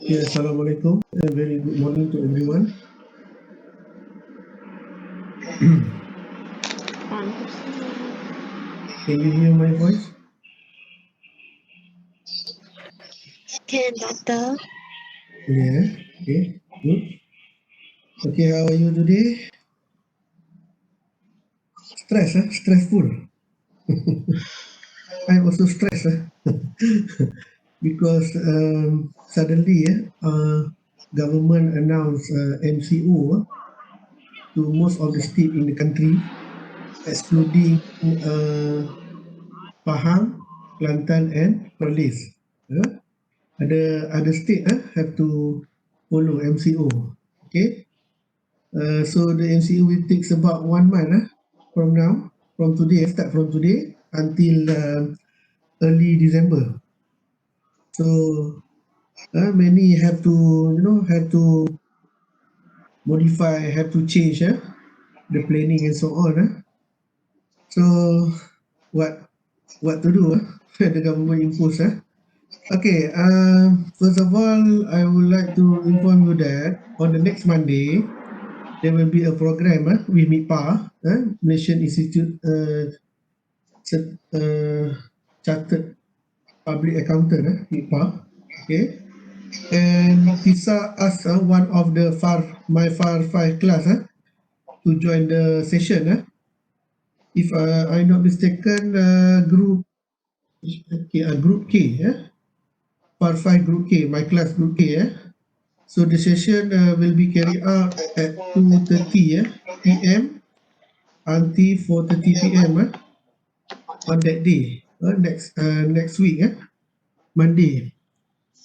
Yeah, Assalamualaikum. A very good morning to everyone. Can you hear my voice? Can, Doctor. Yeah. Okay. Good. Okay. How are you today? Stress, huh? Stressful. I'm also stressed, because suddenly, government announced MCO to most of the state in the country, excluding Pahang, Kelantan, and Perlis. Other state have to follow MCO. Okay. So the MCO will take about 1 month from now, from today, start from today until early December. So many have to modify, have to change the planning and so on. So what to do? The government impose. Okay. First of all, I would like to inform you that on the next Monday there will be a program with MIPA, Malaysian Institute Chartered Public Accountant, MIPA. Okay. And Tisa asked one of the my FAR 5 class to join the session. If I'm not mistaken, group group K, FAR 5 group K, my class group K. So the session will be carried out at 2:30 p.m. until 4:30 p.m. On that day, next week, Monday.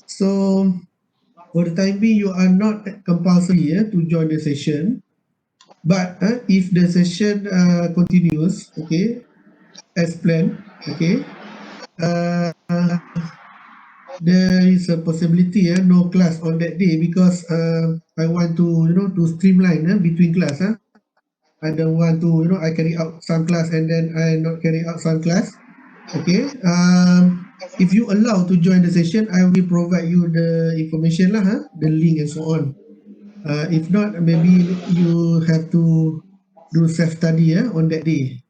So for the time being, you are not compulsory to join the session. But if the session continues, okay, as planned, okay, there is a possibility no class on that day because I want to to streamline between class. I don't want to I carry out some class and then I not carry out some class. Okay. If you allow to join the session, I will provide you the information the link and so on. If not, maybe you have to do self study on that day.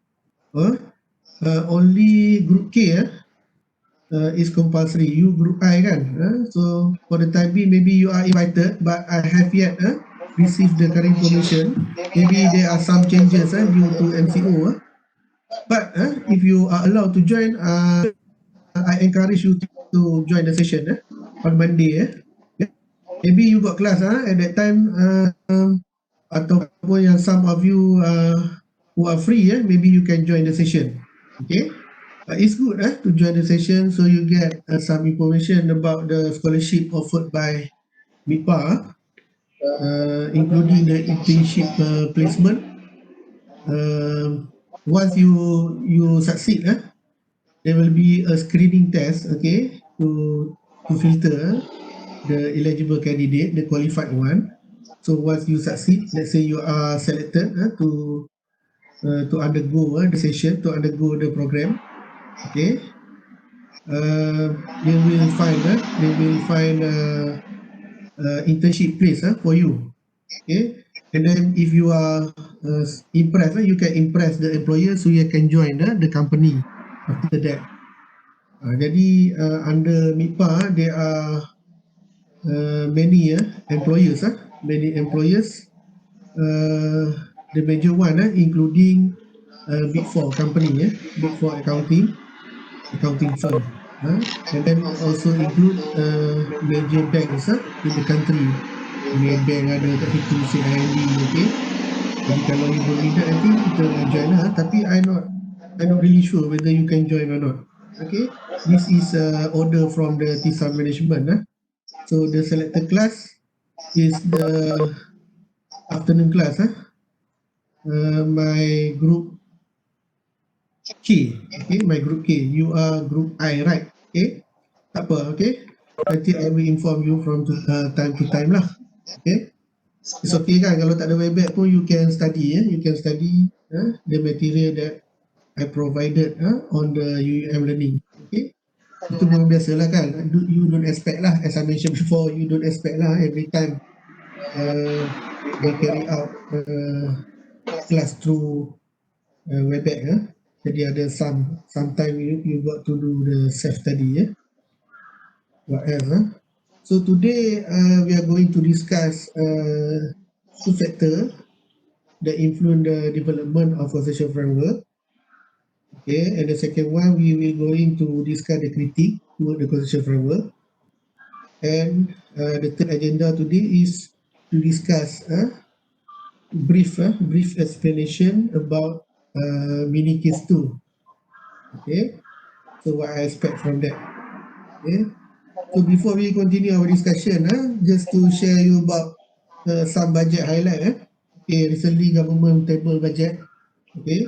Only group K is compulsory. You group I kan. So for the time being, maybe you are invited, but I have yet received the current information. Maybe there are some changes due to MCO. But if you are allowed to join, I encourage you to join the session on Monday. Maybe you got class at that time, ataupun yang some of you who are free, maybe you can join the session. Okay. It's good to join the session so you get some information about the scholarship offered by MIPA, including the internship placement. Once you succeed, there will be a screening test, okay, to filter the eligible candidate, the qualified one. So once you succeed, let's say you are selected to undergo the session, to undergo the program, okay. They will find internship place for you, okay. And then if you are impressed, you can impress the employer so you can join the company after that. Jadi under MIPA there are many employers. The major one including Big Four company, Big Four accounting firm, and then also include major banks in the country. Maybank ada kat situ, CIMB, okay. Jadi kalau you berminat nanti kita join lah. Tapi I'm not really sure whether you can join or not. Okay, this is order from the TISA management. So the selected class is the afternoon class. My group K, okay, my group K. You are group I, right? Okay, tak apa, okay. Nanti I will inform you from time to time lah. Okay, it's okay kan kalau tak ada Webex pun you can study you can study the material that I provided on the UUM learning. Okay, itu memang biasa lah kan. You don't expect lah, as I mentioned before, you don't expect lah every time they carry out class through Webex. Jadi ada sometime you got to do the self study. What else? So today we are going to discuss two factors that influence the development of a social framework. Okay, and the second one we will going to discuss the critique toward the constitutional framework. And the third agenda today is to discuss brief explanation about mini case 2. Okay, so what I expect from that. Okay, so before we continue our discussion, just to share you about some budget highlight. Okay, recently government table budget. Okay,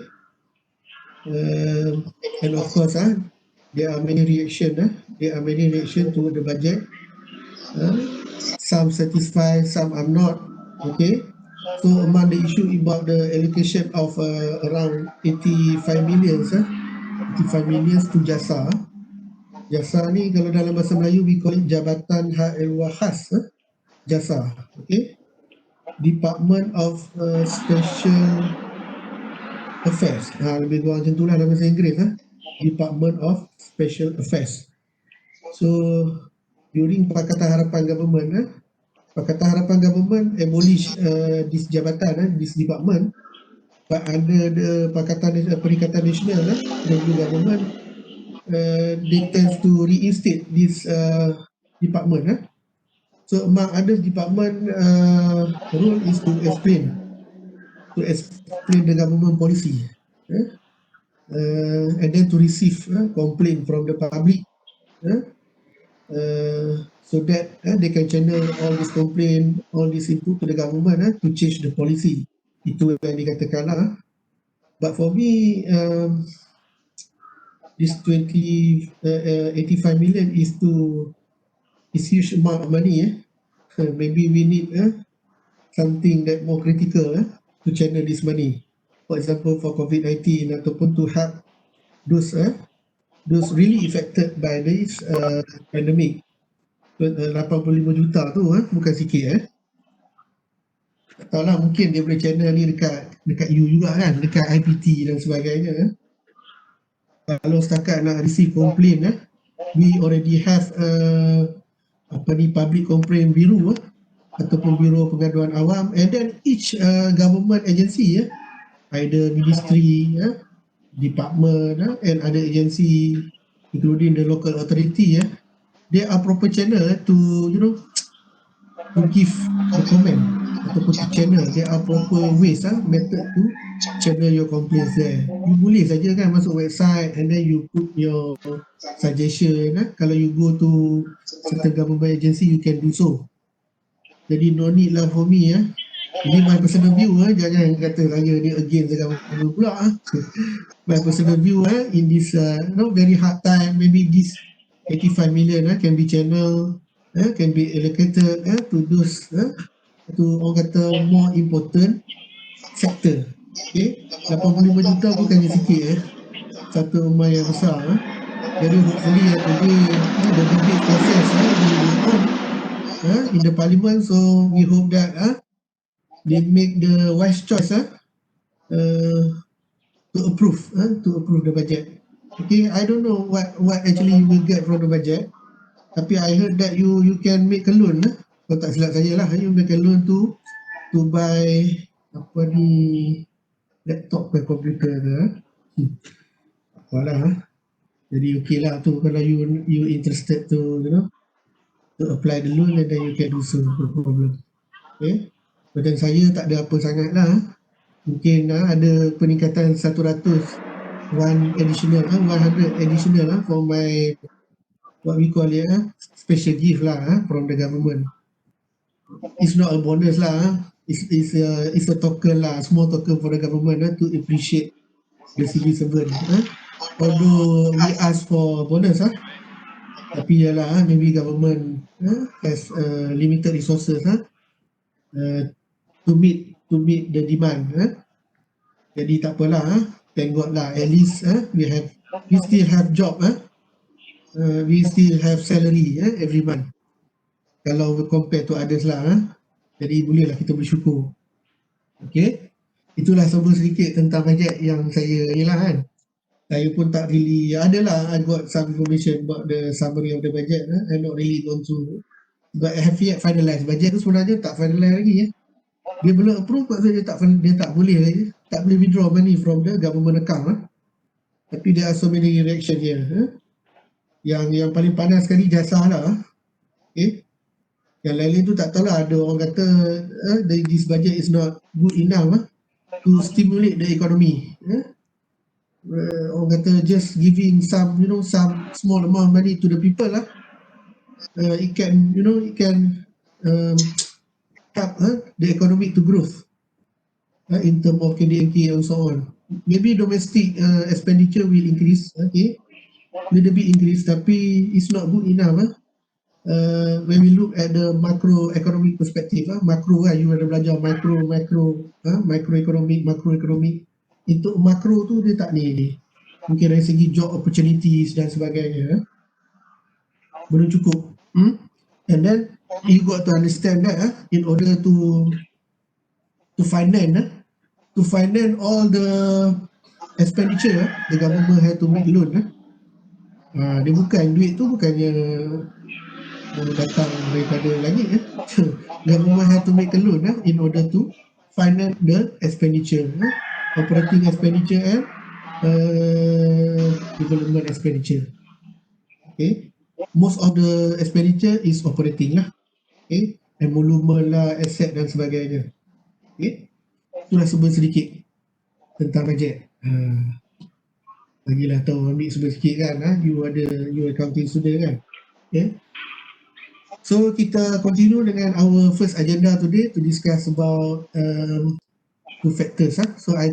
and of course there are many reaction to the budget. Some satisfied, some are not. Okay, So among the issue about the allocation of around 85 million, 85 million to jasa. Jasa ni kalau dalam bahasa Melayu we call it Jabatan Hak Ehwal Khas, jasa. Okay. Department of Special Affairs. Lebih kurang macam itulah dalam bahasa Inggeris. Department of Special Affairs. So during Pakatan Harapan government, Pakatan Harapan government abolish this jabatan, this department, but under the Perikatan Nasional, the new government, they tend to reinstate this department. So among other department role is to explain the government policy, and then to receive complaint from the public, so that they can channel all this complaint, all this input to the government to change the policy. Itu yang dikatakan lah. But for me, this 85 million is huge amount of money. Maybe we need something that more critical to channel this money. For example, for COVID-19 ataupun to help those really affected by this pandemic. 85 juta tu bukan sikit. Tak tahu lah, mungkin dia boleh channel ni dekat U juga kan, dekat IPT dan sebagainya. Kalau setakat nak receive complaint, we already have public complaint bureau ataupun biro pengaduan awam, and then each government agency, either ministry, department, and other agency including the local authority, there are proper channel to to give a comment ataupun to channel. There are proper ways, method to channel your complaints there. You boleh saja kan masuk website and then you put your suggestion. Kalau you go to certain government agency, you can do so. Jadi no need lah for me. Ini my personal view, jangan kata saya ni against the government pula. My personal view, in this very hard time, maybe this 85 million can be channeled, can be allocated to those to orang kata more important sector. Okay, 85 juta bukannya sikit, satu rumah yang besar. Jadi hopefully today the debate process in the parliament, so we hope that they make the wise choice to approve the budget. Okay, I don't know what actually you will get from the budget, tapi I heard that you can make a loan. Kalau tak silap saya lah, you make a loan to buy laptop ke komputer ke. Apalah. Jadi okay lah tu, kalau you interested to to apply the loan, and then you can do so, no problem. Okay, macam saya tak ada apa sangat lah. Mungkin ada peningkatan 100 100 additional for my what we call it special gift lah from the government. It's not a bonus lah, it's a token lah, small token for the government to appreciate the civil servant. Although we ask for bonus, tapi yalah, maybe government has limited resources to meet the demand. Jadi tak apalah, thank God lah, at least we still have job, we still have salary every month. Kalau compare to others lah, jadi bolehlah kita bersyukur. Okay, itulah semua sedikit tentang bajet yang saya ni lah kan. Saya pun tak really adalah, I got some information about the summary of the budget. I'm not really gone through, but I have yet finalized. Budget tu sebenarnya tak finalize lagi. Dia belum approve, maksudnya dia tak boleh lagi, tak boleh withdraw money from the government account. Tapi there are so many reaction here. Yang paling panas sekali jasa lah. Okay, yang lain tu tak tahu lah, ada orang kata this budget is not good enough to stimulate the economy. Orang kata just giving some small amount of money to the people lah, it can help the economic to growth in term of KDNK and so on. Maybe domestic expenditure will increase, okay, little bit increase, tapi it's not good enough when we look at the macroeconomic perspective, makro kan, you ada belajar makroeconomic. Untuk makro tu dia tak ni. Mungkin dari segi job opportunities dan sebagainya, belum cukup. And then you got to understand that in order to finance all the expenditure, the government had to make loan. Dia bukan, duit tu bukannya datang daripada langit. Government had to make a loan in order to finance the expenditure, operating expenditure and development expenditure. Okay, most of the expenditure is operating lah. Okay, emolument lah, asset dan sebagainya. Okay, itulah sedikit tentang bajet. Bagilah tahu, ambil sedikit kan, you accounting student kan. Okay, so kita continue dengan our first agenda today to discuss about two factors. So I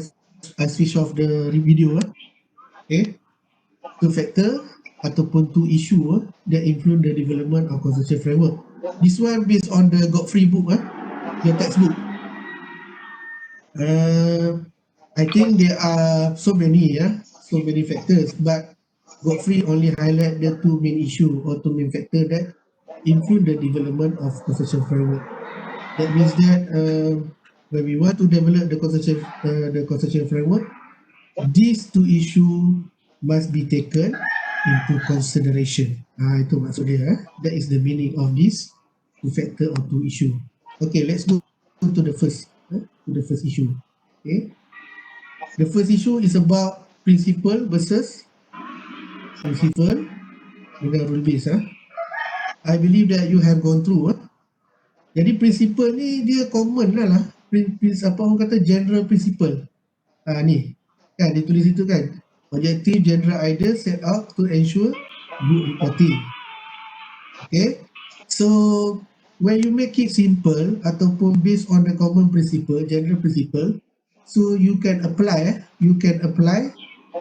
switch off the video. Okay, two factor ataupun two issue that influence the development of consortium framework. This one based on the Godfrey book, the textbook. I think there are so many factors, but Godfrey only highlight the two main issue or two main factor that influence the development of consortium framework. That means that when we want to develop the consortium framework, these two issue must be taken into consideration. Itu maksud dia. That is the meaning of this two factor or two issue. Okay, let's go to the first issue. Okay, the first issue is about principle versus principle dengan rule base. I believe that you have gone through. Jadi principle ni dia common lah. Apa orang kata, general principle. Ni kan dia tulis itu kan, objective general idea set out to ensure good reporting. Okay, so when you make it simple ataupun based on the common principle, general principle, so you can apply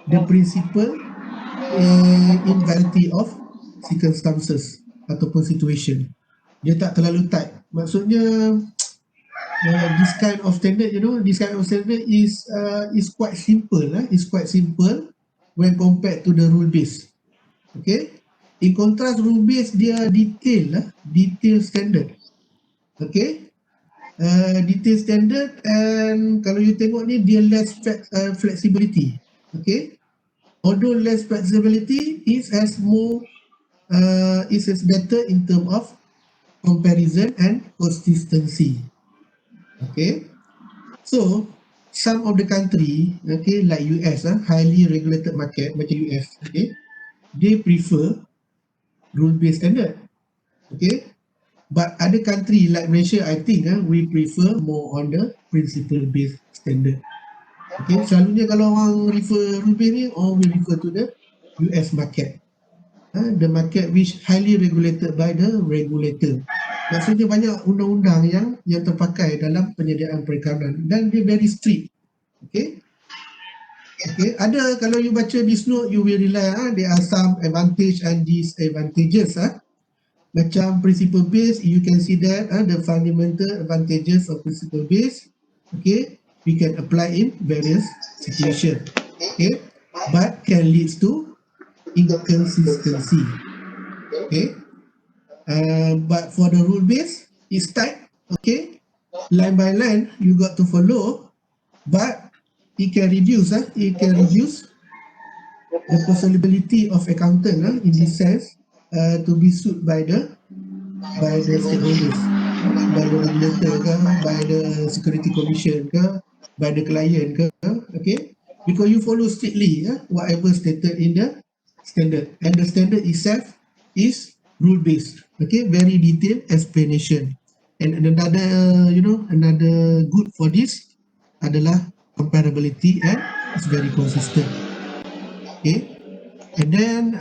the principle in variety of circumstances ataupun situation. Dia tak terlalu tight. Maksudnya this kind of standard is quite simple. It's quite simple when compared to the rule base. Okay, in contrast, rule base dia detail standard. Okay, detail standard, and kalau you tengok ni dia less flexibility. Okay, although less flexibility is as better in terms of comparison and consistency. Okay, so some of the country, okay, like US, highly regulated market macam US, okay, they prefer rule-based standard. Okay, but other country like Malaysia, I think we prefer more on the principle-based standard. Okay, selalunya kalau orang refer rule-based ni, orang will refer to the US market, the market which highly regulated by the regulator. Maksudnya banyak undang-undang yang terpakai dalam penyediaan perikanan dan dia very strict. Okay, ada, kalau you baca this note, you will realize there are some advantage and disadvantages. Macam principle based, you can see that the fundamental advantages of principle based, okay, we can apply in various situations. Okay, but can lead to inconsistency. Okay, but for the rule base, it's tight. Okay, line by line you got to follow, but it can reduce the possibility of accountant in this sense to be sued by the stakeholders, by the regulator ke, by the security commission ke, by the client ke. Okay, because you follow strictly whatever stated in the standard, and the standard itself is rule based. Okay, very detailed explanation. And another good for this adalah comparability, and it's very consistent. Okay, and then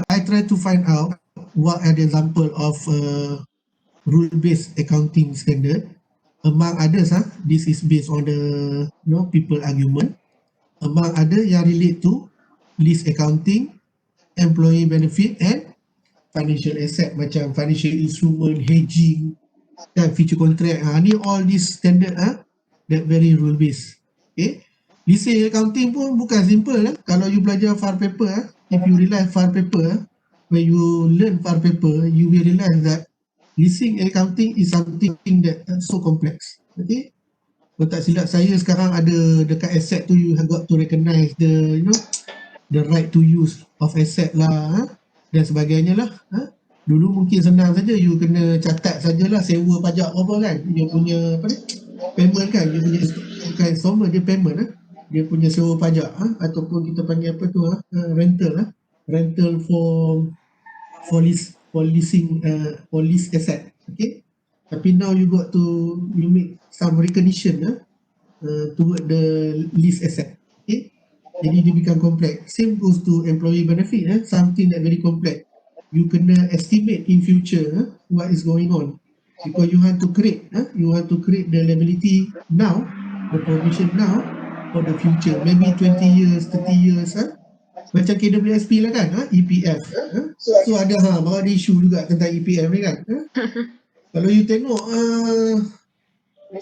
I try to find out what are the example of rule based accounting standard. Among others, this is based on the people argument. Among other yang relate to lease accounting, employee benefit, and financial asset macam financial instrument, hedging dan future contract. Ni all this standard that very rule based. Okay. Leasing accounting pun bukan simple Kalau you belajar FAR paper if you realize FAR paper when you learn FAR paper, you will realize that leasing accounting is something that so complex. Okay. Kalau tak silap saya sekarang ada dekat asset tu, you have got to recognize the the right to use of asset lah dan sebagainya lah. Dulu mungkin senang saja, you kena catat sajalah sewa pajak apa kan, dia punya apa ni, payment kan, dia punya bukan installment, dia payment dia punya sewa pajak ataupun kita panggil apa tu rental rental for leasing for lease asset. Okay, tapi now you got to you make some recognition toward the lease asset. Okay, jadi dia become complex. Same goes to employee benefit something that very complex. You kena estimate in future what is going on because you have to create the liability now, the provision now for the future, maybe 20 years, 30 years macam KWSP lah kan, EPF. So ada baru ada isu juga tentang EPF ni kan. Kalau you tengok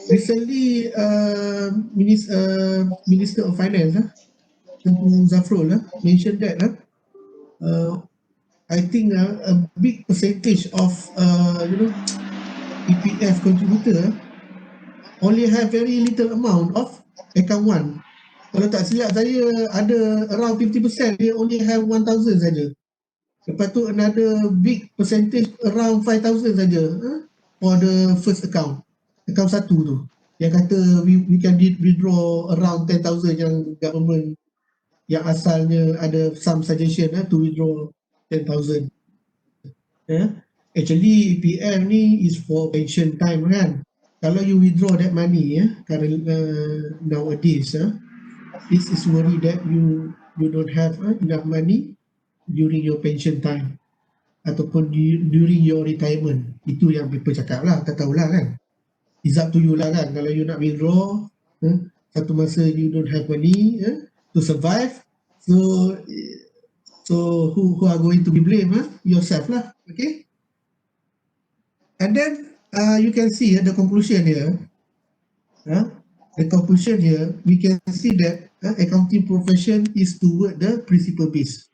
recently Minister of Finance Tengku Zafrul mentioned that I think a big percentage of EPF contributor only have very little amount of account one. Kalau tak silap saya ada around 50% dia only have 1,000 saja. Lepas tu another big percentage around 5,000 saja for the first account satu tu yang kata we can withdraw around 10,000 yang government yang asalnya ada some suggestion to withdraw 10,000. Actually EPF ni is for pension time kan. Kalau you withdraw that money current nowadays this is worry that you don't have enough money during your pension time ataupun during your retirement. Itu yang people cakap lah, tak tahulah kan. It's up to you lah kan. Kalau you nak withdraw satu masa you don't have money to survive, so who are going to be blamed yourself lah. Okay, and then you can see the conclusion here. The conclusion here, we can see that accounting profession is toward the principle base,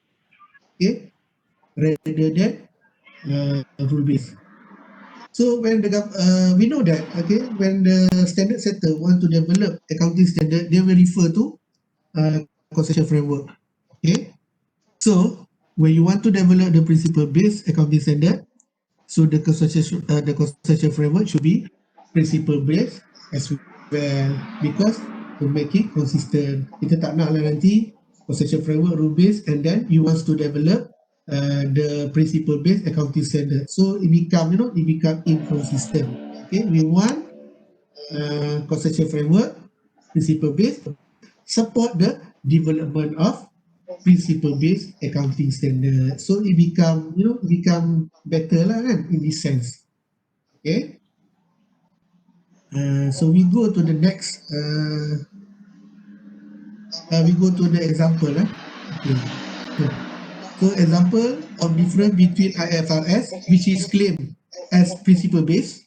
okay, rather than rule base. So when we know that when the standard setter want to develop accounting standard, they will refer to concession framework. Okay, so when you want to develop the principle based accounting standard, so the concession framework should be principle based as well, because to make it consistent. Kita tak nak lah nanti concession framework rule based and then you want to develop the principle based accounting standard, so it become inconsistent. Okay, we want concession framework principle based support the development of principle based accounting standard, so it become better lah kan in this sense. Okay, so we go to the next we go to the example okay. So example of difference between IFRS which is claimed as principle based.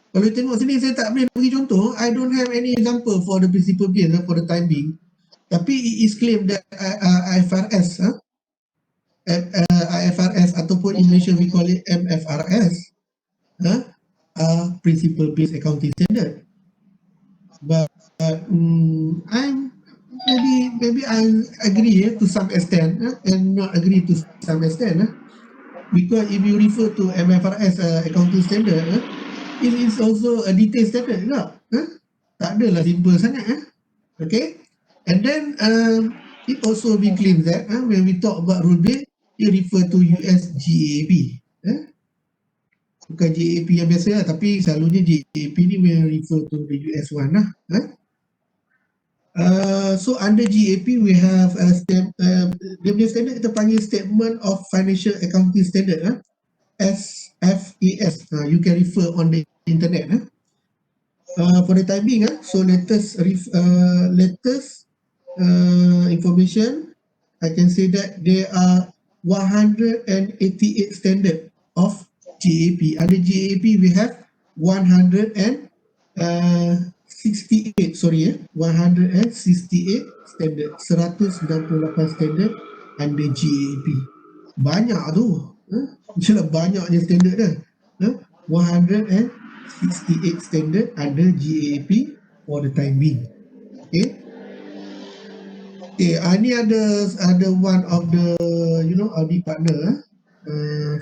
Kalau tengok sini saya tak boleh bagi contoh, I don't have any example for the principle based for the time being. Tapi it is claimed that IFRS ataupun in Malaysia we call it MFRS principle based accounting standard. But maybe I agree to some extent and not agree to some extent because if you refer to MFRS accounting standard, it is also a detailed standard juga. Tak adalah simple sangat. Okay, and then it also be claimed that when we talk about rule based, you refer to US GAAP. Bukan GAAP yang biasa tapi selalunya GAAP ni will refer to the US one lah. So under GAAP we have dia punya standard kita panggil Statement of Financial Accounting Standard SFAS. You can refer on the internet. For the time being so latest information, I can say that they are 188 standard of GAAP. Under GAAP, we have 168 standard, 198 standard under GAAP. Banyak tu, jelah banyaknya standard dah. 168 standard under GAAP for the time being. Okay. Okay, ni ada one of the audit partner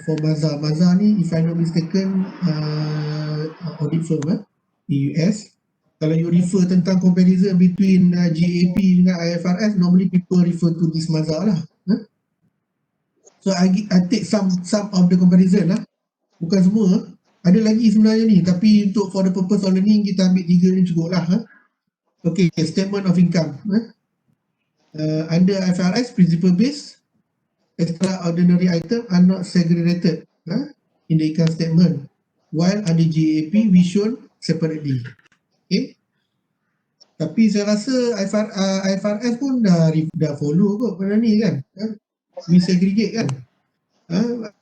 for Mazar. Mazar ni, if I'm not mistaken, audit firm di US. Kalau you refer tentang comparison between GAAP dengan IFRS, normally people refer to this Mazar lah. So I take some of the comparison lah. Bukan semua. Ada lagi sebenarnya ni, tapi untuk for the purpose of learning, kita ambil 3 ni cukup lah. Okay, statement of income. Under IFRS, principle based, extraordinary item are not segregated in the income statement, while under GAAP we shown separately. Okay. Tapi saya rasa IFRS pun dah follow kot benda ni kan. We segregate kan.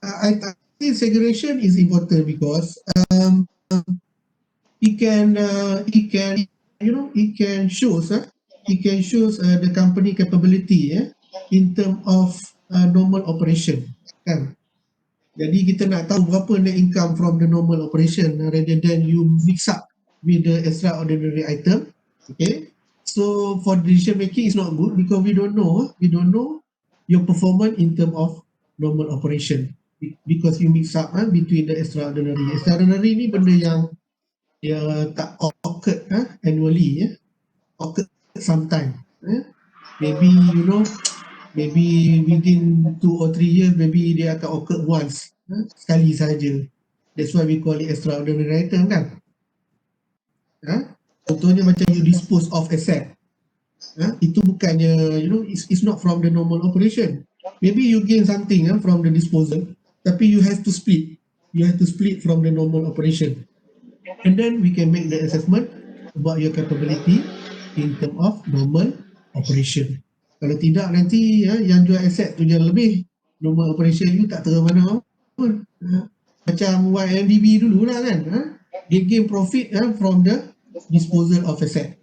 I think segregation is important because it can shows the company capability in term of normal operation kan. Jadi kita nak tahu berapa net income from the normal operation rather than you mix up with the extraordinary item. Okay, so for decision making is not good because we don't know your performance in term of normal operation because you mix up between the extraordinary ni benda yang dia tak occur annually occur sometime. Maybe maybe within 2 or 3 years, maybe dia akan occur once, sekali saja. That's why we call it extraordinary item kan. Contohnya macam you dispose of asset, itu bukannya it's not from the normal operation. Maybe you gain something from the disposal, tapi you have to split from the normal operation, and then we can make the assessment about your capability in term of normal operation. Kalau tidak nanti yang jual aset tu jangan lebih, normal operation you tak terang mana pun. Macam YNDB dulu lah kan, dia gain profit from the disposal of asset,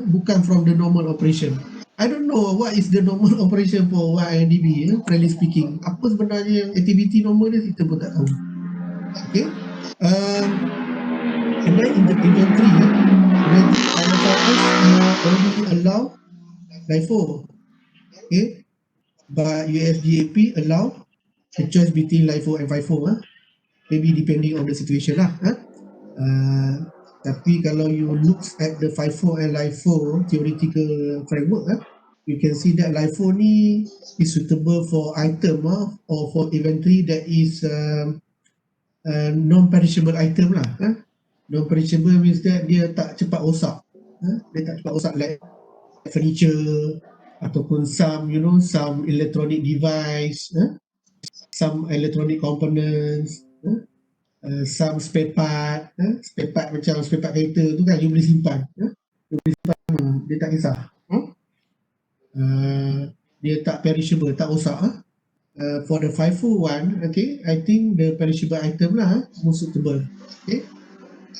bukan from the normal operation. I don't know what is the normal operation for YNDB, frankly speaking. Apa sebenarnya aktiviti normal dia, kita pun tak tahu. Okay. And then in the inventory, IFRS only allow LIFO. Okay, but USGAP allow the choice between LIFO and FIFO. Maybe depending on the situation lah. Tapi kalau you look at the FIFO and LIFO theoretical framework, you can see that LIFO ni is suitable for item or for inventory that is non-perishable item lah. Non-perishable means that dia tak cepat rosak. Like furniture ataupun some electronic device, some electronic components, some spare part macam spare part kereta tu kan, you boleh simpan, dia tak kisah, dia tak perishable, tak rosak. For the FIFO one, okay, I think the perishable item lah most suitable. Okay,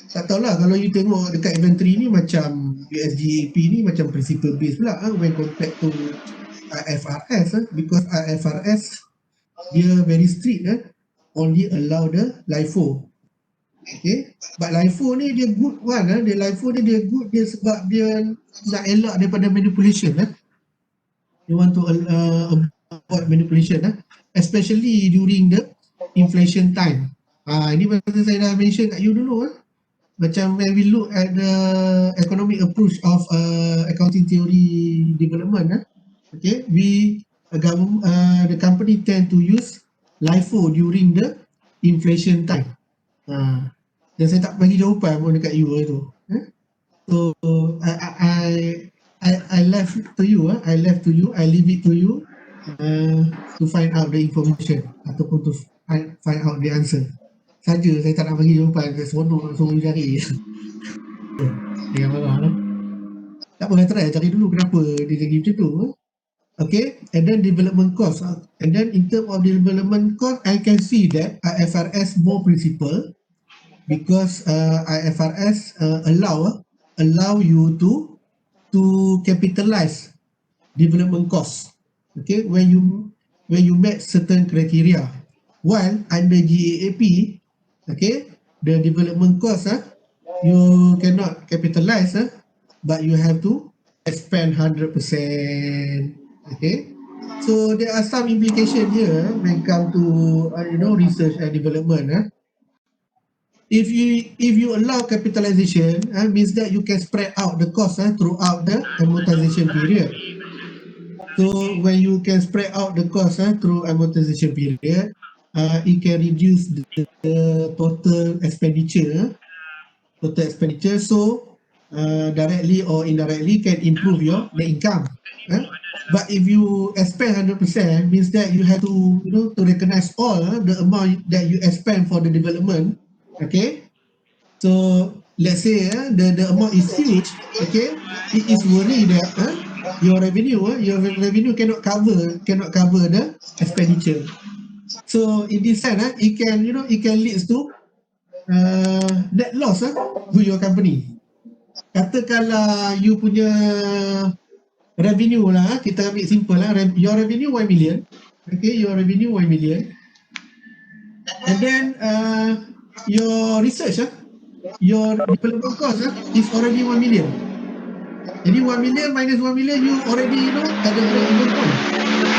tak tahulah kalau you tengok dekat inventory ni macam USGAP ni macam principle based pula when compared to IFRS, because IFRS dia very strict, only allow the LIFO. Okay, but LIFO ni dia good one, dia LIFO ni dia good dia sebab dia nak elak daripada manipulation. They want to avoid manipulation, especially during the inflation time. Ini macam saya dah mention kat you dulu, macam when we look at the economic approach of accounting theory development, okay, the company tend to use LIFO during the inflation time. Dan saya tak bagi jawapan pun dekat you tu. So I left to you, I leave it to you to find out the information ataupun to find out the answer. Saja, saya tak nak bagi jawapan, saya seronok nak suruh cari. Jangan marah lah. Tak apa, try cari dulu kenapa dia jadi macam tu. Okay, and then development cost. And then in terms of development cost, I can see that IFRS more principle because IFRS allow you to capitalize development costs. Okay, when you met certain criteria, while under GAAP, okay, the development cost you cannot capitalize but you have to expend 100%. Okay, so there are some implications here when it come to research and development. If you allow capitalization, means that you can spread out the cost throughout the amortization period. So when you can spread out the cost through amortization period, it can reduce the total expenditure. So directly or indirectly can improve your net income. But if you expend 100%, means that you have to to recognize all the amount that you expend for the development. Okay, so let's say the amount is huge. Okay, it is worry that your revenue cannot cover the expenditure. So in this sense, it can lead to net loss to your company. Katakanlah you punya revenue lah, kita ambil simple lah, your revenue 1 million. Okay, your revenue 1 million, and then your research your development cost is already 1 million. Jadi 1 million minus 1 million, you already at the break-even point.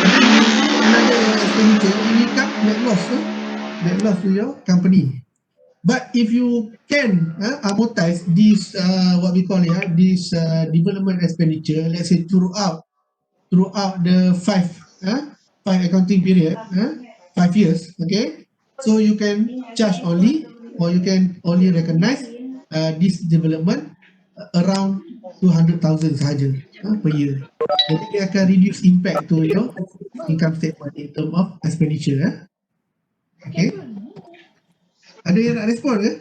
And then you do another expenditure, it will come net loss to your company. But if you can amortize this what we call it this development expenditure, let's say throughout the five accounting period, 5 years. Okay, so you can charge only, or you can only recognize this development around 200,000 sahaja per year. Jadi dia akan reduce impact to your income statement in term of expenditure. Okay, ada yang nak respon ke?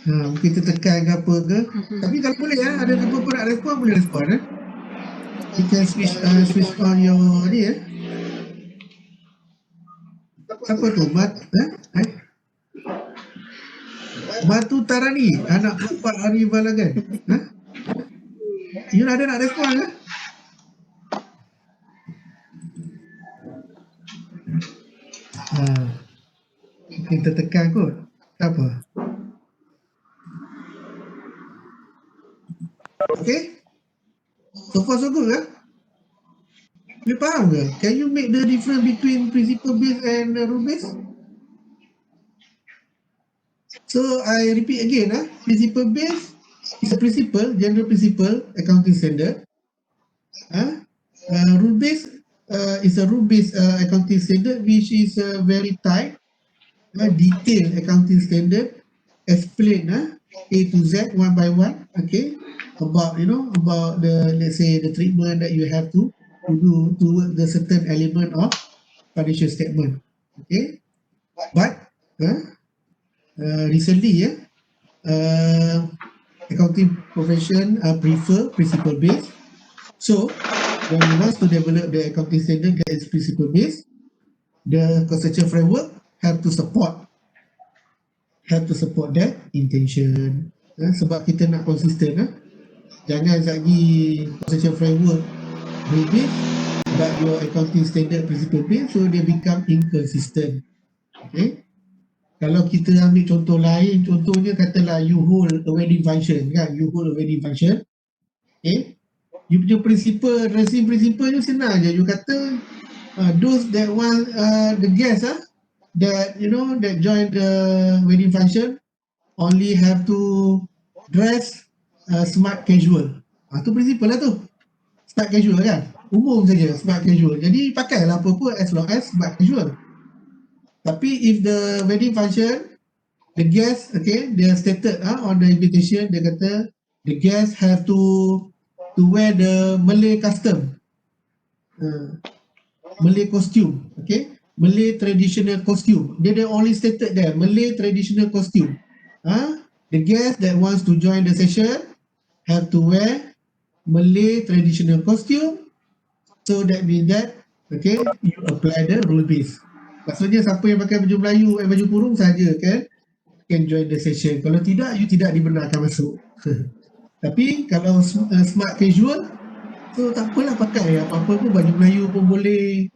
Mungkin tertekan ke apa ke. Tapi kalau boleh ada apa-apa nak respon, boleh respon. You can switch on your ni apa tu? Batu Tarani, anak Bapak Ari Balagan. You ada nak respon ke? Mungkin tertekan kot. Tak apa. Okay, so far so good you faham ke? Can you make the difference between principle based and rule based? So I repeat again, principle based is a principle, general principle, accounting standard. Rule based is a rule based accounting standard, which is very tight, detailed accounting standard, explain A to Z one by one. Okay, about the, let's say, the treatment that you have to do to the certain element of financial statement. Okay, but recently accounting profession prefer principle based. So when we want to develop the accounting standard that is principle based, the conceptual framework have to support that intention. Sebab kita nak konsisten. Jangan lagi conceptual framework rule based but your accounting standard principle based, so they become inconsistent. Okay, kalau kita ambil contoh lain, contohnya katalah you hold a wedding function you hold a wedding function. Okay, you punya principle you senang je. You kata those that want the guests that that join the wedding function only have to dress smart casual. Tu principle lah tu, smart casual kan, umum saja smart casual. Jadi pakailah apa-apa as long as smart casual. Tapi if the wedding function, the guests, okay, they are stated on the invitation, dia kata the guests have to wear the Malay custom, Malay costume. Okay, Malay traditional costume. They only stated there Malay traditional costume. The guest that wants to join the session have to wear Malay traditional costume. So that means that, okay, you apply the rule base. Maksudnya siapa yang pakai baju Melayu, baju kurung saja can join the session. Kalau tidak, you tidak dibenarkan masuk. Tapi kalau smart casual, so tak apalah pakai apa-apa pun, baju Melayu pun boleh,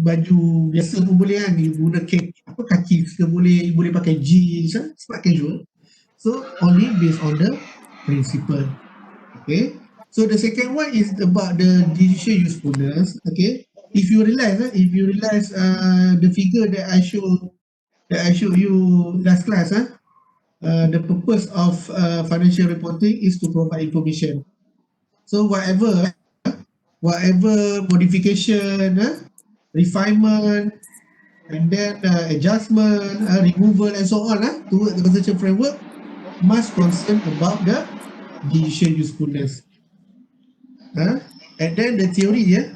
baju biasa pun boleh kan, you guna kaki ke boleh pakai jeans, smart casual. So only based on the principle. Okay. So the second one is about the decision usefulness. Okay. If you realize the figure that I showed you last class, the purpose of financial reporting is to provide information. So whatever modification, refinement, and then adjustment, removal, and so on to the conceptual framework must concern about the decision usefulness. And then the theory that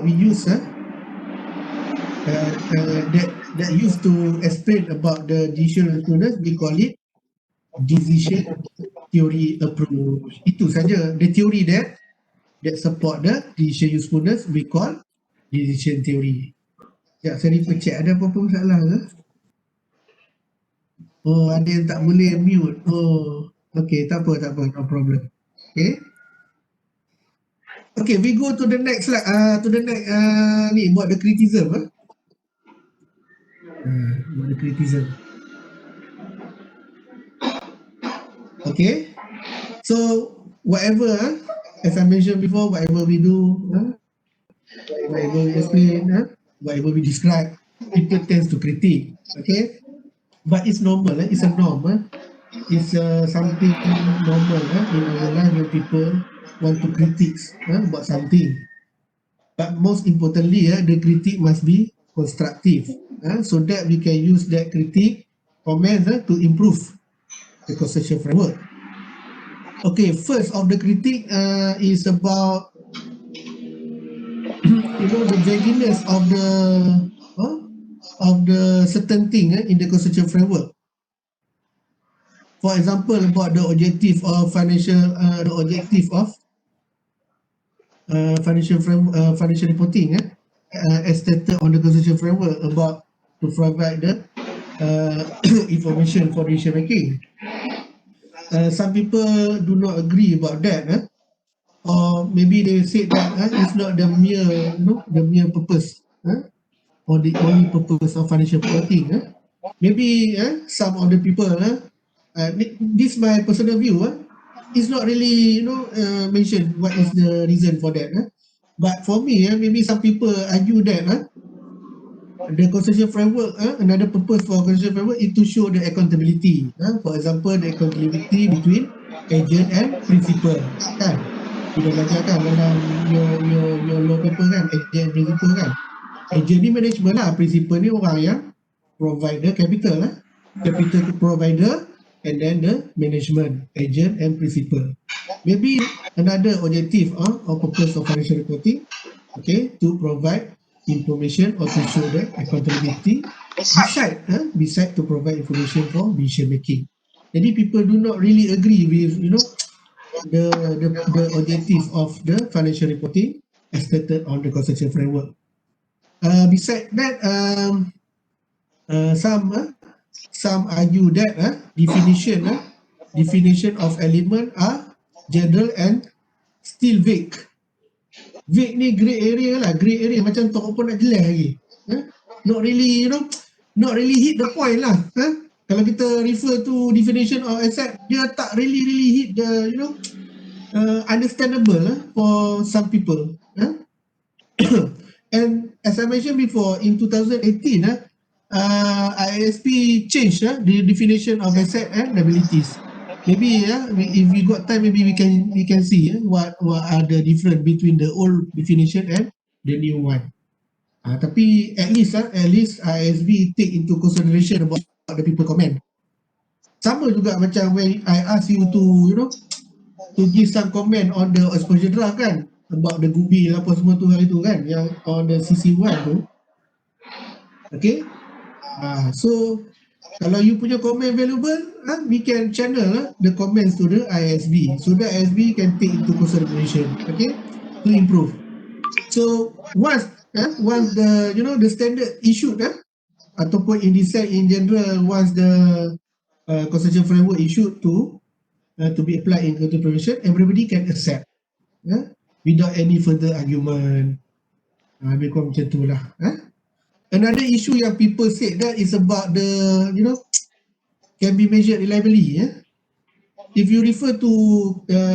we use that used to explain about the decision usefulness, we call it decision theory approach. Itu saja the theory that support the decision usefulness, we call decision theory. Ya, saya check ada apa-apa masalah ke? Oh, ada yang tak boleh mute. Oh, okay, tak apa, no problem. Okay. Okay, we go to the next slide. Ni buat the criticism. Buat the criticism. Okay. So whatever, as I mentioned before, whatever we do, whatever we explain, whatever we describe, people tends to critique. Okay. But it's normal. It's a norm. It's something normal in our life when people want to critique about something. But most importantly, the critique must be constructive, so that we can use that critique comment to improve the conceptual framework. Okay, first of the critique is about the vagueness of the certain thing in the conceptual framework. For example, about the objective of financial reporting, as stated on the conceptual framework, about to provide the information for decision making. Some people do not agree about that, or maybe they say that it's not the mere purpose, or the only purpose of financial reporting. Maybe some of the people, this my personal view, it's not really mentioned what is the reason for that. But for me, maybe some people argue that the conceptual framework, another purpose for conceptual framework is to show the accountability. For example, the accountability between agent and principal. Kan? Kita belajar kan dalam your law paper kan, agent and principal kan. Agent ni management lah, principal ni orang yang provide the capital provider, and then the management, agent and principal. Maybe another objective or purpose of financial reporting, okay, to provide information or to show the accountability, beside to provide information for decision making. Jadi people do not really agree with the objective of the financial reporting as stated on the conceptual framework. Beside that, some argue that definition of element are general and still vague. Vague ni grey area macam tak apa nak jelas lagi. Not really hit the point lah. Kalau kita refer to definition of asset, dia tak really hit the understandable for some people. And as I mentioned before, in 2018, IASP changed the definition of asset and liabilities. Maybe if we got time, maybe we can see what are the difference between the old definition and the new one. Tapi at least IASB take into consideration about the people comment. Sama juga macam when I ask you to give some comment on the exposure draft kan, about the goodwill apa semua tu hari tu kan, yang on the CC1 tu. Okay. So Kalau you punya comment valuable, we can channel the comments to the ISB so that ISB can take into consideration, okay, to improve. So once the the standard issued, ataupun in design in general, once the consortium framework issued to be applied in content provision, everybody can accept, without any further argument. Lebih kurang macam tu lah. Another issue yang people said that is about the can be measured reliably. If you refer to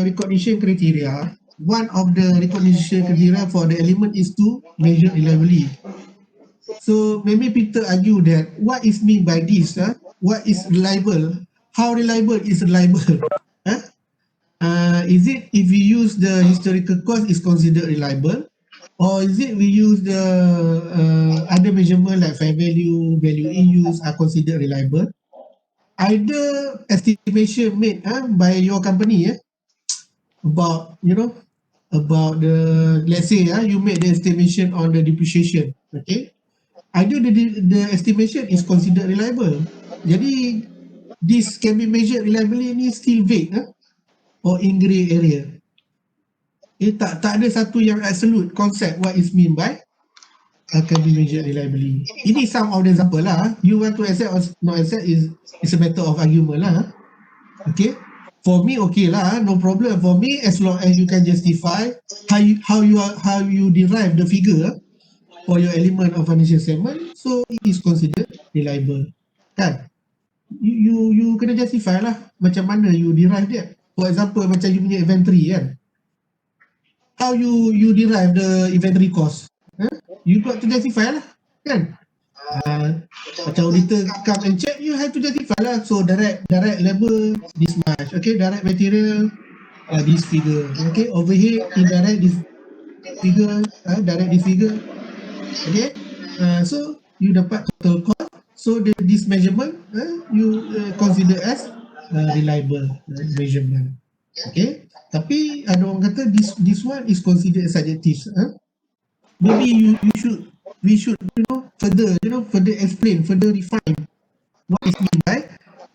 recognition criteria, one of the recognition criteria for the element is to measure reliably. So maybe people argue that what is mean by this? What is reliable? How reliable is reliable? Is it if we use the historical cost is considered reliable, or is it we use the other measurement like fair value, value in use are considered reliable? Either estimation made by your company about about the, let's say you made the estimation on the depreciation, okay, either the estimation is considered reliable, jadi this can be measured reliably ni still vague or in grey area. Tak ada satu yang absolute concept what is mean by can be measured reliably. Ini some of the example lah. You want to accept or not accept is a matter of argument lah. Okay, for me okay lah, no problem for me, as long as you can justify how you derive the figure for your element of financial statement, so it is considered reliable, kan? You kena justify lah macam mana you derive that. For example, macam you punya inventory kan, how you derive the inventory cost, you got to justify lah, kan? Macam auditor come and check, you have to justify lah. So direct labor this much, okay, direct material this figure, okay, overhead indirect this figure, direct this figure, okay. So you dapat total cost, so this measurement you consider as reliable measurement, okay. Tapi ada orang kata this one is considered subjective. Maybe we should further explain, further refine what is meant by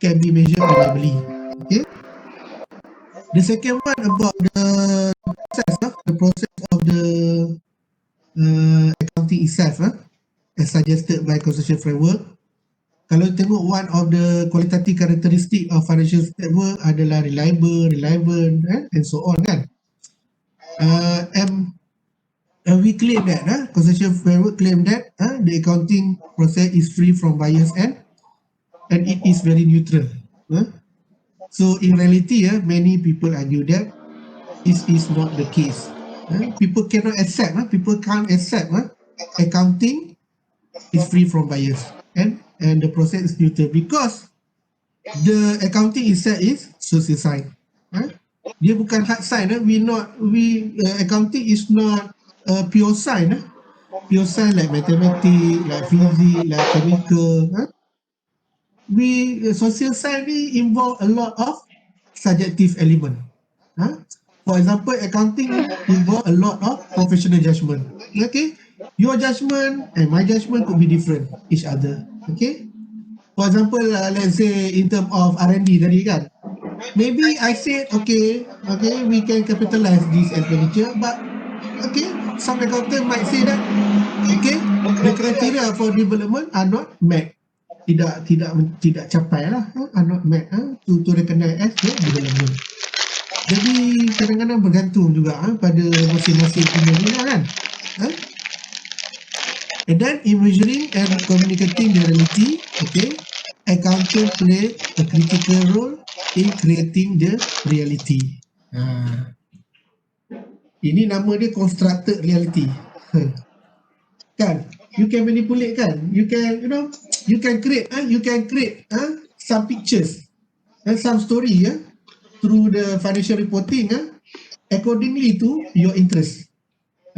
can be measured reliably, okay. The second one about the process of the accounting itself, as suggested by consortium framework. Kalau tengok one of the qualitative characteristic of financial statement adalah reliable, relevant, and so on, kan. And we claim that consortium framework claim that the accounting process is free from bias and it is very neutral. So in reality, many people argue that this is not the case. People cannot accept. People can't accept accounting is free from bias and the process is neutral because the accounting itself is social science. Dia bukan hard science. Accounting is not pure science. Pure science like mathematics, like physics, like chemical. Social science involve a lot of subjective element. For example, accounting involve a lot of professional judgment. Okay, your judgment and my judgment could be different each other. Okay, for example, let's say in term of R&D tadi kan, maybe I said okay, we can capitalize this expenditure, but okay, some accountant might say that okay, the criteria for development are not met. Tidak capai lah, are not met to recognize as the development. Jadi kadang-kadang bergantung juga pada masing-masing penyelenggara kan. And then in measuring and communicating the reality, okay, accountant play a critical role in creating the reality. Ini nama dia constructed reality. Kan? You can manipulate kan? You can create some pictures and some story through the financial reporting accordingly to your interest.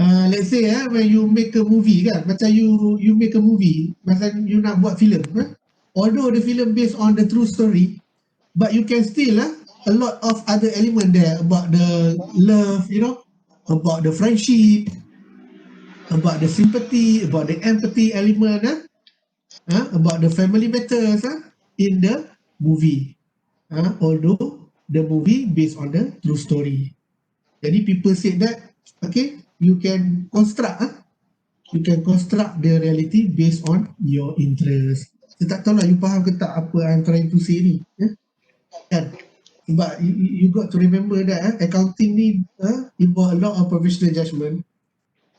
Let's say when you make a movie kan, macam you make a movie, macam you nak buat filem, although the film based on the true story, but you can still a lot of other element there about the love, about the friendship, about the sympathy, about the empathy element, about the family matters, in the movie, although the movie based on the true story. Jadi people say that, okay, you can construct the reality based on your interest. Saya tak tahu lah you faham ke tak apa I'm trying to say ni, kan? Sebab you got to remember that accounting ni involve a lot of professional judgment,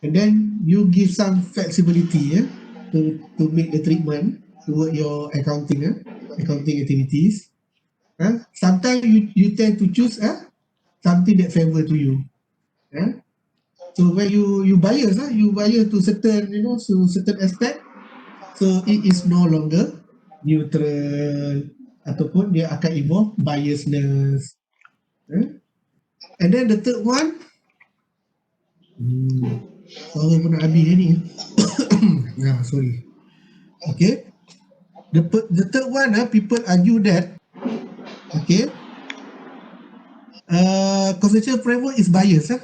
and then you give some flexibility to make the treatment toward your accounting activities. Sometimes you tend to choose something that favor to you. So when you bias to certain certain aspect, so it is no longer neutral ataupun dia akan involve biasness. And then the third one, suara pun nak habis ni. Sorry. Okay. The third one, people argue that, okay, conceptual framework is biased.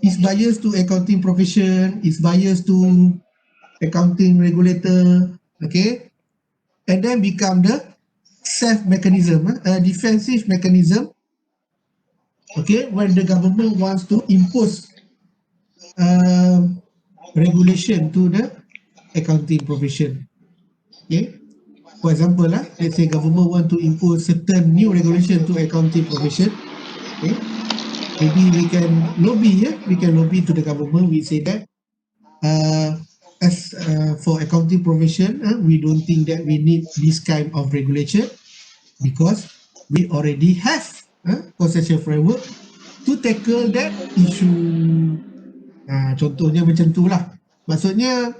Is biased to accounting profession, is biased to accounting regulator, okay, and then become the self mechanism, a defensive mechanism, okay, when the government wants to impose regulation to the accounting profession. Okay, for example, let's say government want to impose certain new regulation to accounting profession. Okay, maybe we can lobby to the government. We say that as for accounting profession, we don't think that we need this kind of regulation because we already have concession framework to tackle that issue. Contohnya macam tu lah. Maksudnya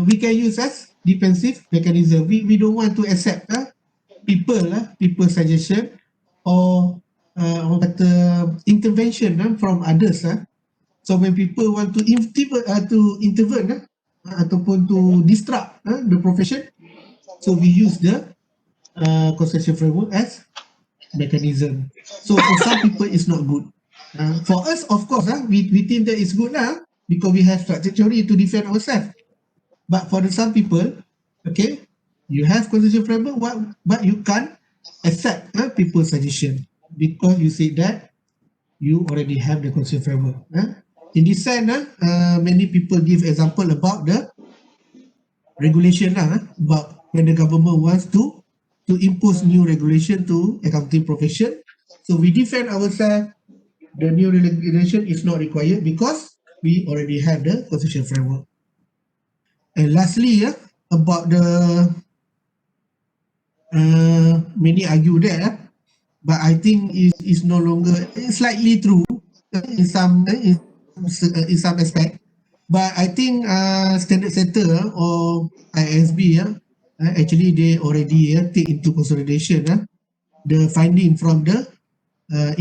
we can use as defensive mechanism. We don't want to accept people suggestion or intervention from others. So when people want to intervene ataupun to disrupt the profession, so we use the concession framework as mechanism. So for some people it's not good. For us, of course, we think that it's good because we have structured theory to defend ourselves. But for some people, okay, you have concession framework, but you can't accept people's suggestion because you say that you already have the concession framework. In this sense, many people give example about the regulation about when the government wants to impose new regulation to accounting profession. So we defend ourselves. The new regulation is not required because we already have the concession framework. And lastly, about the many argue that, but I think it's no longer, it's slightly true in some aspect. But I think Standard Center or ISB actually they already take into consideration the finding from the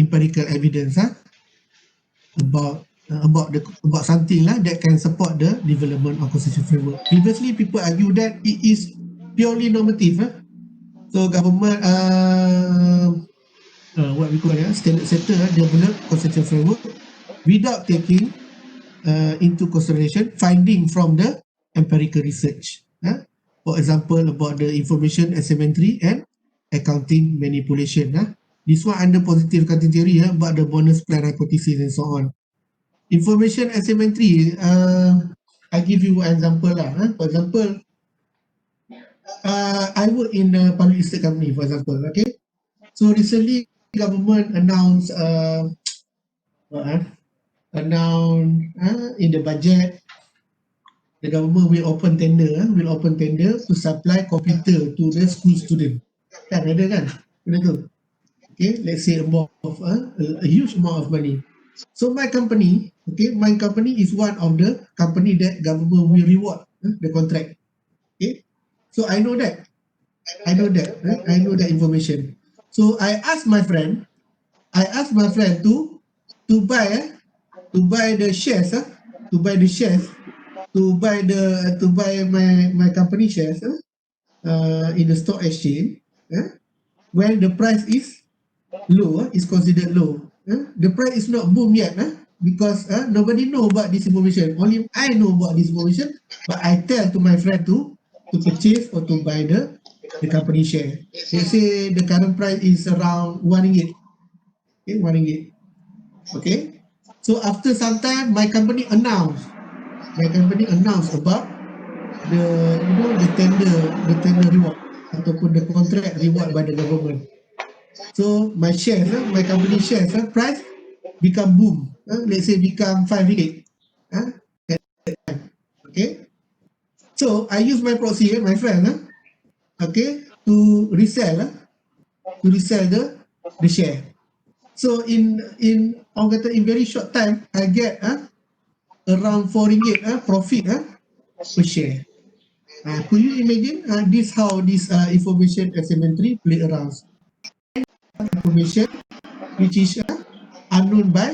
empirical evidence about something that can support the development of concession framework. Previously, people argue that it is purely normative. So government, what we call Standard Center develop concession framework without taking into consideration finding from the empirical research. For example, about the information asymmetry and accounting manipulation. This one under positive accounting theory about the bonus plan hypothesis and so on. Information asymmetry, I give you an example For example, I work in a public listed company, for example. Okay, so recently government announced in the budget, the government will open tender to supply computer to the school student. Kan ada kan benda tu. Okay, let's say a huge amount of money. So my company is one of the company that government will reward the contract. Okay, so I know that information. So I ask my friend to buy the shares to buy my company shares in the stock exchange when the price is low, is considered low. The price is not boom yet because nobody know about this information. Only I know about this information, but I tell to my friend to purchase or to buy the the company share. Let's say the current price is around RM1. Okay, RM1. Okay. So after some time, my company announced about the tender reward ataupun the contract reward by the government. So my shares, my company shares, price become boom. Let's say become RM5. Okay. So I use my proxy, my friend, okay, to resell the share. So in orang kata in very short time, I get around RM4 profit per share. Could you imagine this how this information asymmetry play around? Information which is unknown by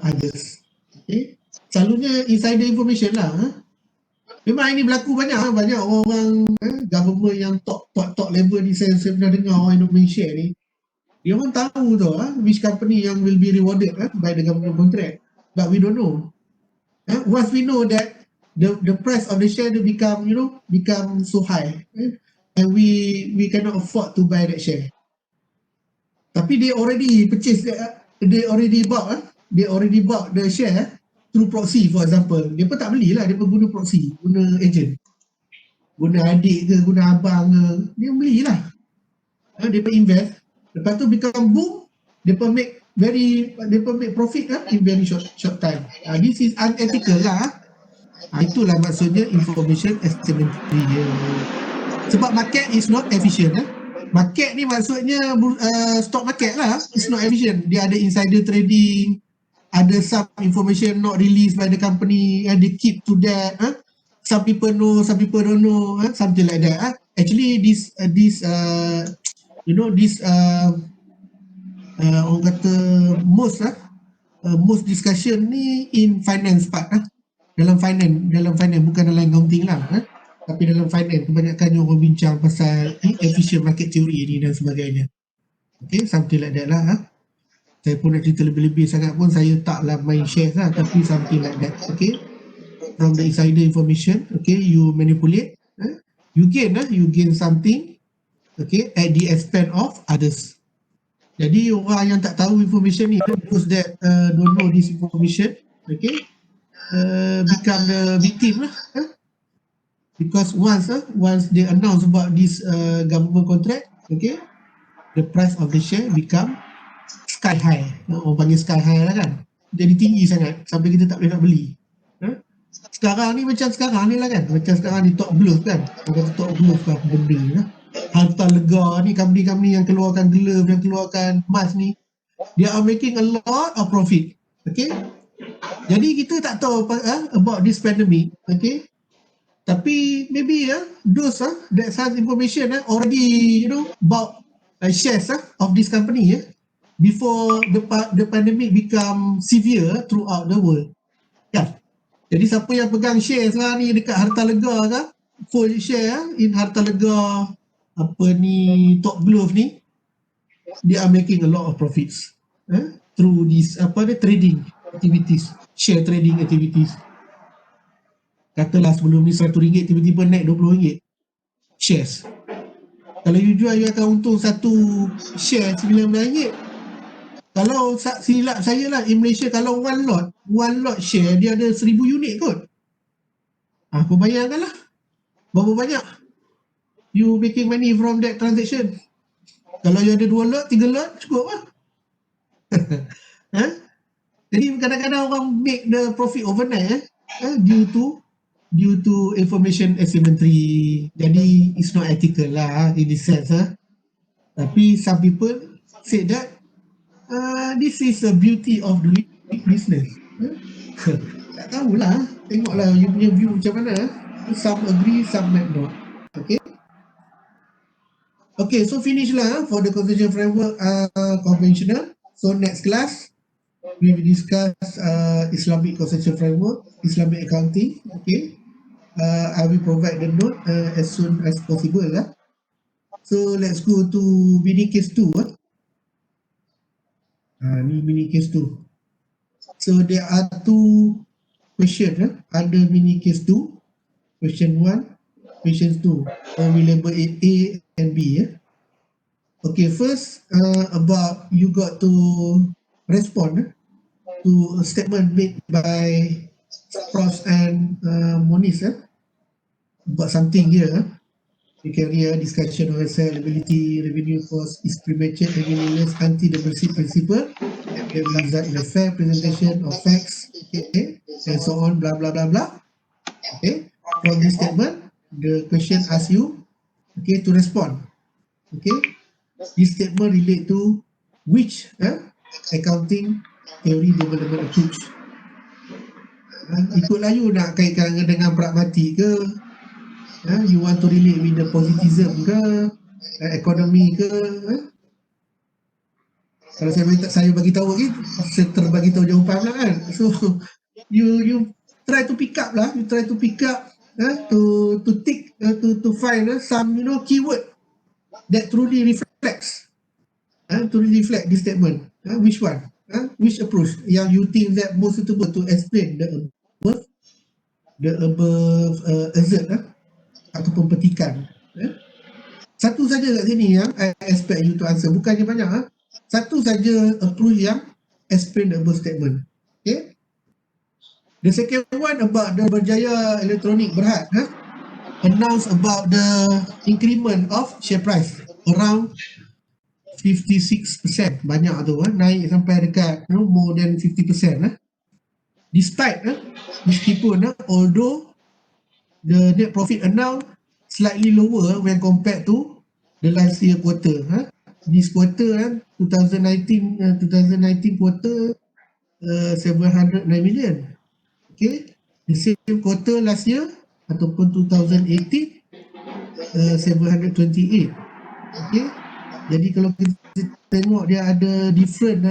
others. Okay, selalunya insider information lah. Memang ini berlaku banyak orang government yang top level ni saya pernah dengar orang yang main share ni. Dia orang tahu tu which company yang will be rewarded by the government contract, but we don't know. Once we know that the price of the share become so high, and we cannot afford to buy that share. Tapi they already purchase they already bought the share through proxy, for example. Dia pun tak belilah, dia pun guna proxy, guna agent, guna adik ke, guna abang ke, dia belilah. Dia pun invest, lepas tu become boom, dia pun make profit in very short time. This is unethical lah. Itulah maksudnya information asymmetry. Sebab market is not efficient. Market ni maksudnya stock market lah. It's not efficient. Dia ada insider trading, ada some information not released by the company, and they keep to that. Some people know, some people don't know, something like that. Actually, this orang kata most discussion ni in finance part. Dalam finance bukan dalam accounting lah. Tapi dalam finance kebanyakannya orang bincang pasal efficient market theory ni dan sebagainya. Okay, something like that lah. Saya pun nak cerita lebih-lebih sangat pun saya taklah main shares lah, tapi something like that. Okay, from the insider information, okay, you manipulate, you gain something, okay, at the expense of others. Jadi orang yang tak tahu information ni, those that don't know this information, okay, become the victim lah. Because once they announce about this government contract, okay, the price of the share become sky high. Orang panggil sky high lah kan. Jadi tinggi sangat sampai kita tak boleh nak beli. Sekarang ni macam sekarang ni lah kan. Macam sekarang ni top bluff kan. Orang kata top bluff kan benda lah. Harta Lega ni, company yang keluarkan glove, yang keluarkan mask ni, they are making a lot of profit. Okay. Jadi kita tak tahu about this pandemic. Okay. Tapi maybe those that has information already bought shares of this company before the pandemic become severe throughout the world. Ya. Jadi siapa yang pegang shares lah ni dekat Harta Lega kan, full share in Harta Lega Top Glove ni, they are making a lot of profits through this trading activities, share trading activities. Katalah sebelum ni RM100 tiba-tiba naik RM20 shares. Kalau you jual, you akan untung satu share RM19. Kalau silap saya lah, in Malaysia kalau one lot share dia ada 1000 unit kot. Bayangkanlah berapa banyak you making money from that transaction. Kalau you ada 2 lot, 3 lot cukup lah. Jadi kadang-kadang orang make the profit overnight due to information asymmetry. Jadi it's not ethical lah in this sense. Tapi some people say that this is the beauty of doing business. Tak tahulah, tengoklah you punya view macam mana. Some agree, some might not. Okay, so finish lah for the conversation framework conventional. So next class we will discuss Islamic conversation framework, Islamic accounting. Okay, I will provide the note as soon as possible lah. So let's go to mini case 2. Ni mini case 2. So there are 2 questions under mini case 2. Question 1, questions 2, or we label it A and B. Okay, first about you got to respond to a statement made by Sprouse and Moniz about something here. You can read discussion on sellability, revenue cost is premature and meaningless until the basic principle that will result in a fair presentation of facts, okay, and so on, blah blah blah blah. Okay, from this statement, the question asks you, okay, to respond. Okay, this statement relate to which accounting theory development approach. Ikutlah you nak kaitkan dengan pragmatik ke, you want to relate with the positivism ke, ekonomi ke. Kalau saya bagi tahu lagi, saya terbagi tahu jawapan lah kan. So you try to pick up lah, to tick, to find some keyword that truly reflects, to reflect this statement. Which one? Which approach yang you think that most suitable to explain the above exert ataupun petikan. Satu saja kat sini yang I expect you to answer, bukannya banyak. Satu saja approach yang explain the above statement. Okay. The second one about the Berjaya Elektronik Berhad announce about the increment of share price around 56%. Banyak tu naik sampai dekat more than 50%. Despite meskipun although the net profit announced slightly lower when compared to the last year quarter. This quarter 2019 quarter 709 million. Okay, the same quarter last year ataupun 2018 728. Okay, jadi kalau kita tengok dia ada different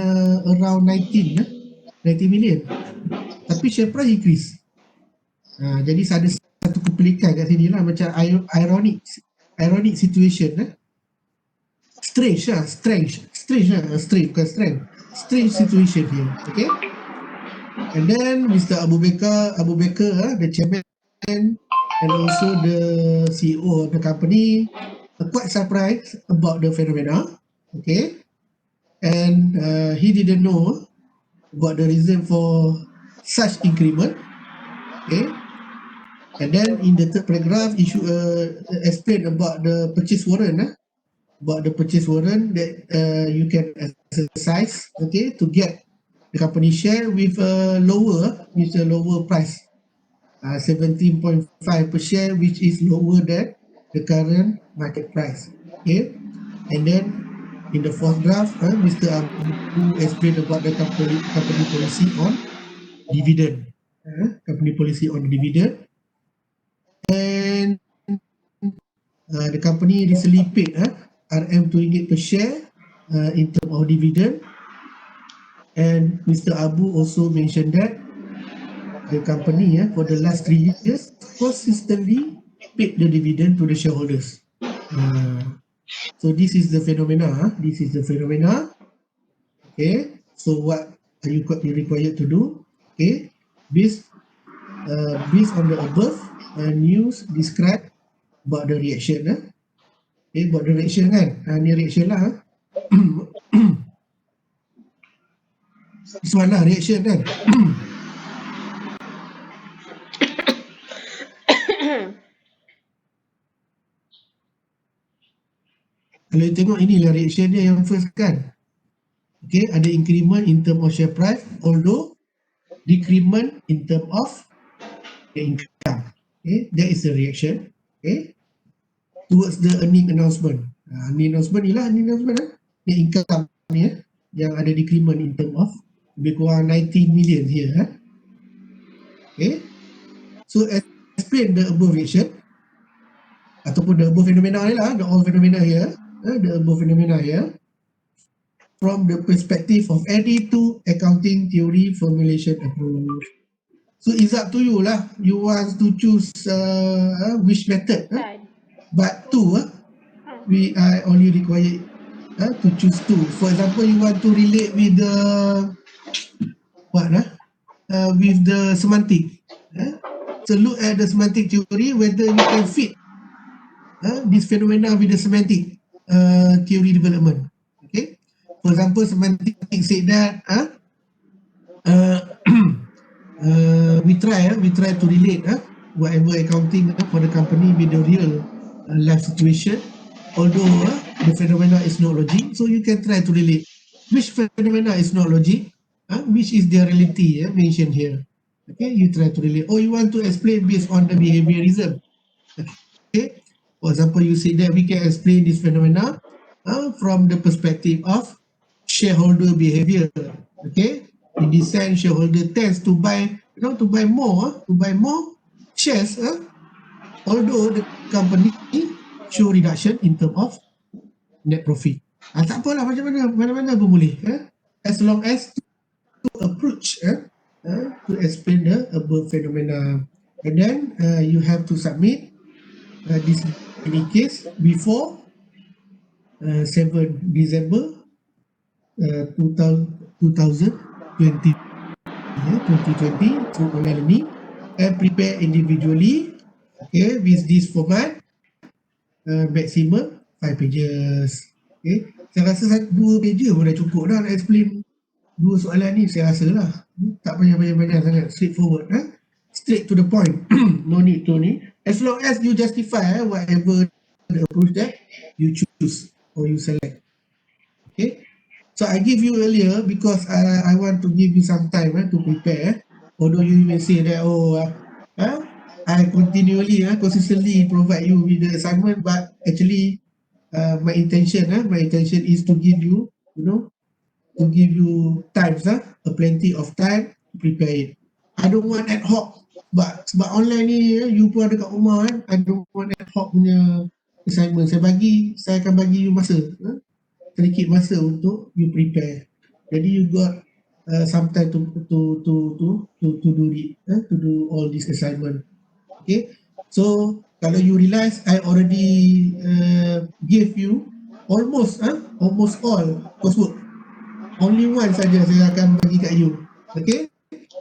around 19 million, tapi share price increase. Jadi ada satu kepelikan kat sini lah, macam ironic situation. Strange situation here. Okay, and then Mr. Abu Bakar, the chairman and also the CEO of the company, quite surprised about the phenomena. Okay, and he didn't know about the reason for such increment. Okay, and then in the third paragraph, he should explain about the purchase warrant. About the purchase warrant that you can exercise, okay, to get the company share with a lower price, 17.5 per share, which is lower than the current market price. Okay, and then in the fourth draft, Mr. Abu explained about the company policy on dividend. Company policy on dividend, and the company recently paid RM2 per share in terms of dividend, and Mr. Abu also mentioned that the company for the last 3 years consistently paid the dividend to the shareholders. So this is the phenomena. Okay, so what are you required to do? Okay, based on the above news described about the reaction. Okay, about the reaction kan. Ni reaction lah. This one lah reaction kan. Kalau you tengok inilah reaction dia yang first kan. Okay, ada increment in term of share price, although decrement in term of the income. Okay, that is the reaction. Okay, towards the earning announcement. Earning announcement ni lah, the income ni yang ada decrement in term of lebih kurang 19 million here. Okay, so explain the above reaction ataupun the above phenomena ni lah, the all phenomena here, the above phenomena here from the perspective of any two accounting theory formulation approach. So it's up to you lah, you want to choose which method, but two I only required to choose two. For example, you want to relate with the with the semantic. So look at the semantic theory whether you can fit this phenomena with the semantic theory development. Okay, for example, semantic said that we try to relate whatever accounting for the company with the real life situation, although the phenomena is not logic, so you can try to relate which phenomena is not logic, which is the reality mentioned here. Okay, you try to relate, or you want to explain based on the behaviorism. Okay, for example, you say that we can explain this phenomena from the perspective of shareholder behavior. Okay, in this sense, shareholder tends to buy, to buy more shares, although the company show reduction in term of net profit. Tak apalah, macam mana pun boleh, as long as to approach to explain the above phenomena, and then you have to submit this in case before 7 December 2020 through online learning, and prepare individually, okay, with this format, maximum 5 pages. Okay, saya rasa 2 pages pun dah cukup dah nak explain 2 soalan ni, saya rasa lah. Tak banyak-banyak sangat, straightforward, straight to the point. No need to ni, as long as you justify whatever the approach that you choose or you select. Okay, so I give you earlier because I want to give you some time to prepare, although you may say that I continually consistently provide you with the assignment, but actually my intention is to give you, to give you times, a plenty of time to prepare it. I don't want ad hoc, but sebab online ni you pun ada kat rumah kan, I don't want ad hoc punya assignment. Saya akan bagi you masa, sedikit masa untuk you prepare. Jadi you got some time to do it, to do all this assignment. Okay, so kalau you realize I already gave you almost all coursework. Only one saja saya akan bagi kat you. Okay,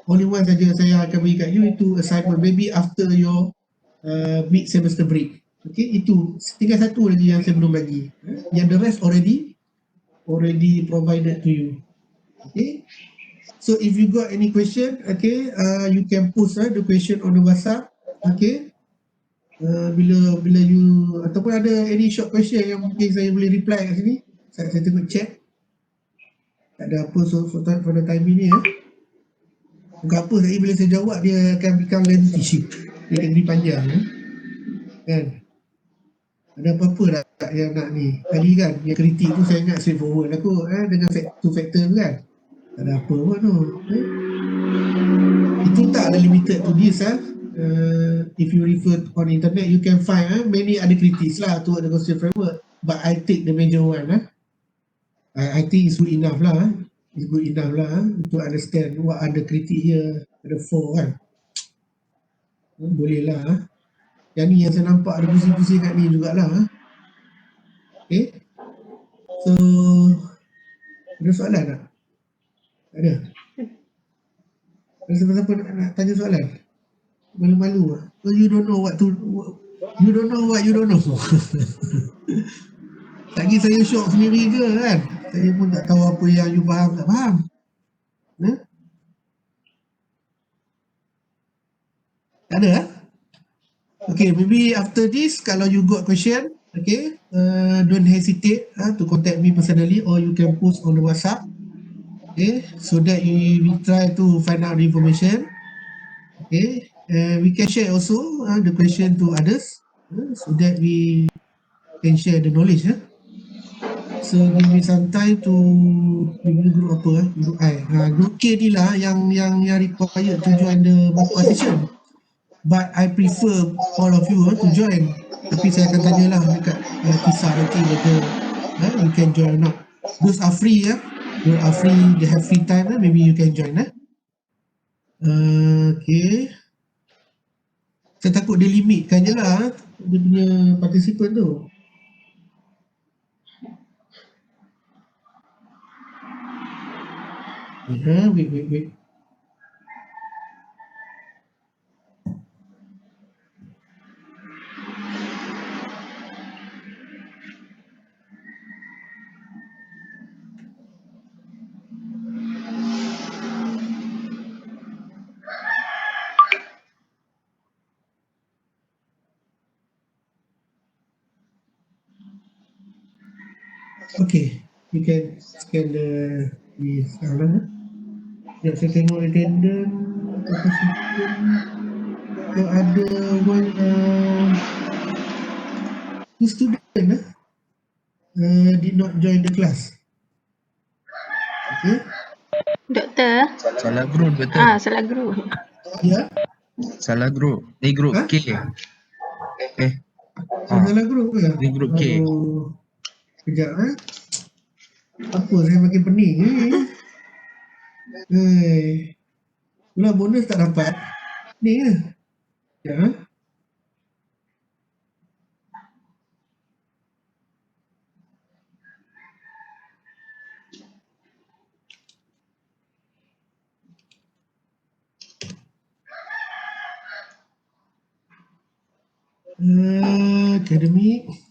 only one saja saya akan bagi kat you, itu assignment maybe after your mid semester break. Okay, itu tinggal satu lagi yang saya belum bagi. Yang the rest already provided to you. Okay, so if you got any question, okay, you can post the question on the WhatsApp. Okay, bila you ataupun ada any short question yang mungkin saya boleh reply kat sini, saya tengok chat. Tak ada apa, so for the time ini bukan apa, saya bila saya jawab dia akan become lengthy, dia akan jadi panjang kan. Ada apa-apa tak yang nak ni tadi kan, yang kritik tu saya ingat straightforward lah kot, dengan two factor tu kan, tak ada apa pun tu, itu tak ada limited to this. If you refer on internet, you can find many other critics lah to the question framework, but I take the major one. I think it's good enough lah. It's good enough lah to understand what are the critique here, the four kan. Boleh lah. Yang ni yang saya nampak ada pusing-pusing kat ni jugalah. Okay, so ada soalan tak? Ada? Ada siapa-siapa nak tanya soalan? Malu-malu lah. So you don't know what you don't know. Lagi saya shock sendiri ke kan? Saya pun tak tahu apa yang you faham, tak faham. Tak ada Okay, maybe after this, kalau you got question, okay, don't hesitate to contact me personally, or you can post on the WhatsApp. Okay, so that we try to find out the information. Okay, we can share also the question to others, so that we can share the knowledge. So give me some time to group apa group I. Group K ni lah yang required to join the Bapa session. But I prefer all of you to join. Tapi saya akan tanyalah dekat kisah nanti whether you can join or not. Those are free those are free, they have free time maybe you can join. Okay, saya takut dia limitkan je lah dia punya participant tu. Wait. Okay, you can scan the sekarang. Sekejap saya tengok attendance, participant. Ada one two student did not join the class. Okay. Doktor? Salah group betul. Salah guru. Ya. Salah group. Ni group Ha? K. Salah group ke? Ni group K. Aduh. Sekejap apa saya makin pening ni. Itulah bonus tak dapat. Ni ke? Ya. Academic.